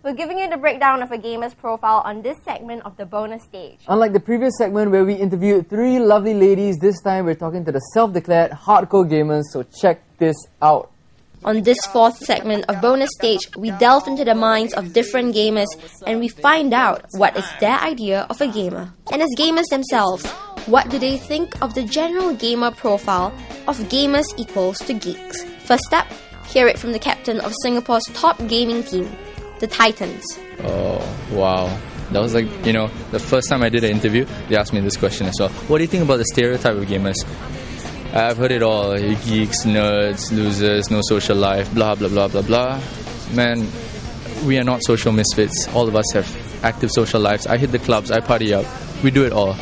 We're giving you the breakdown of a gamer's profile on this segment of the bonus stage. Unlike the previous segment where we interviewed 3 lovely ladies, this time we're talking to the self-declared hardcore gamers, so check this out. On this 4th segment of bonus stage, we delve into the minds of different gamers and we find out what is their idea of a gamer. And as gamers themselves, what do they think of the general gamer profile of gamers equals to geeks? First up, hear it from the captain of Singapore's top gaming team, the Titans. Oh, wow. That was like, the first time I did an interview, they asked me this question as well. What do you think about the stereotype of gamers? I've heard it all. Geeks, nerds, losers, no social life, blah, blah, blah, blah, blah. Man, we are not social misfits. All of us have active social lives. I hit the clubs, I party up. We do it all.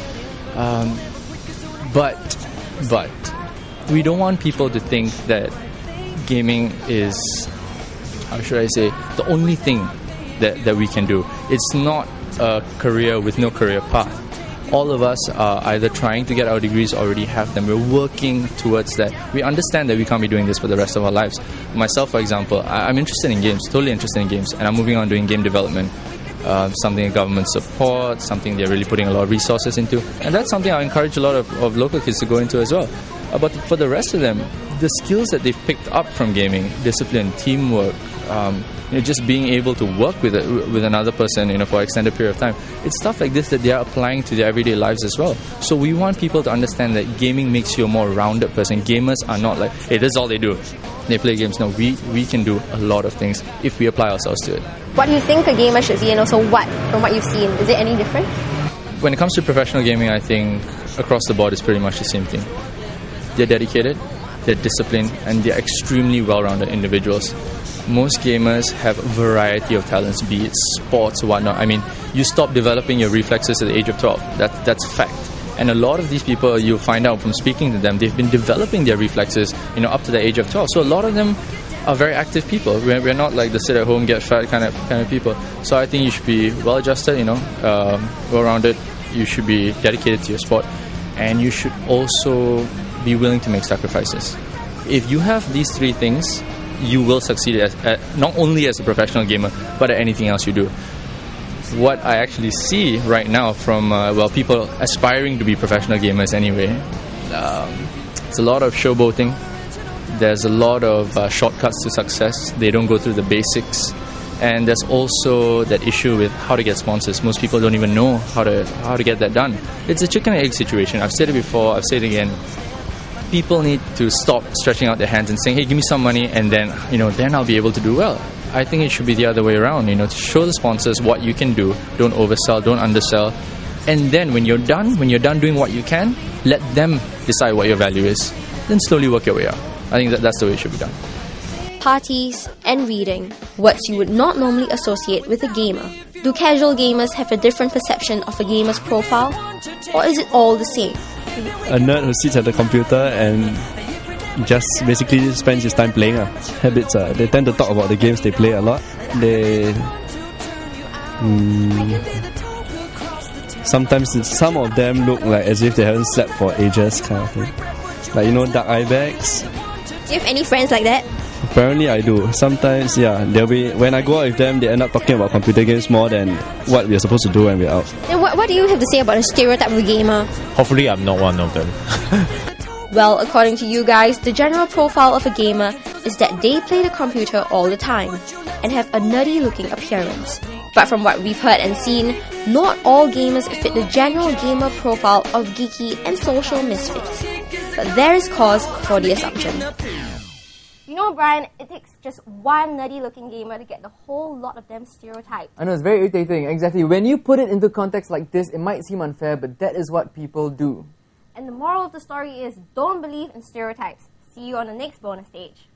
But we don't want people to think that gaming is, how should I say, the only thing that we can do. It's not a career with no career path. All of us are either trying to get our degrees or already have them. We're working towards that. We understand that we can't be doing this for the rest of our lives. Myself, for example, I'm interested in games, totally interested in games, and I'm moving on doing game development. Something the government supports, something they're really putting a lot of resources into. And that's something I encourage a lot of local kids to go into as well. But for the rest of them, the skills that they've picked up from gaming, discipline, teamwork, just being able to work with another person, for an extended period of time. It's stuff like this that they are applying to their everyday lives as well. So we want people to understand that gaming makes you a more rounded person. Gamers are not like, hey, this is all they do. They play games. No, we can do a lot of things if we apply ourselves to it. What do you think a gamer should be, and also what, from what you've seen, is it any different? When it comes to professional gaming, I think across the board it's pretty much the same thing. They're dedicated, they're disciplined, and they're extremely well-rounded individuals. Most gamers have a variety of talents, be it sports or whatnot. I mean, you stop developing your reflexes at the age of 12. That's fact. And a lot of these people, you'll find out from speaking to them, they've been developing their reflexes, up to the age of 12. So a lot of them are very active people. We're not like the sit-at-home, get fat kind of people. So I think you should be well-adjusted, well-rounded. You should be dedicated to your sport. And you should also be willing to make sacrifices. If you have these 3 things, you will succeed not only as a professional gamer, but at anything else you do. What I actually see right now from people aspiring to be professional gamers anyway, it's a lot of showboating. There's a lot of shortcuts to success. They don't go through the basics. And there's also that issue with how to get sponsors. Most people don't even know how to get that done. It's a chicken and egg situation. I've said it before, I've said it again. People need to stop stretching out their hands and saying, hey, give me some money, and then, then I'll be able to do well. I think it should be the other way around, to show the sponsors what you can do. Don't oversell, don't undersell. And then when you're done doing what you can, let them decide what your value is. Then slowly work your way up. I think that's the way it should be done. Parties and reading, words you would not normally associate with a gamer. Do casual gamers have a different perception of a gamer's profile? Or is it all the same? A nerd who sits at the computer and just basically spends his time playing. Habits, they tend to talk about the games they play a lot. Sometimes some of them look like as if they haven't slept for ages, kind of thing. Like, dark eye bags. Do you have any friends like that? Apparently I do. Sometimes, they'll be, when I go out with them, they end up talking about computer games more than what we're supposed to do when we're out. And what do you have to say about the stereotype of a gamer? Hopefully I'm not one of them. Well, according to you guys, the general profile of a gamer is that they play the computer all the time and have a nerdy-looking appearance. But from what we've heard and seen, not all gamers fit the general gamer profile of geeky and social misfits. But there is cause for the assumption. Brian, it takes just one nerdy-looking gamer to get the whole lot of them stereotyped. I know, it's very irritating. Exactly. When you put it into context like this, it might seem unfair, but that is what people do. And the moral of the story is, don't believe in stereotypes. See you on the next bonus stage.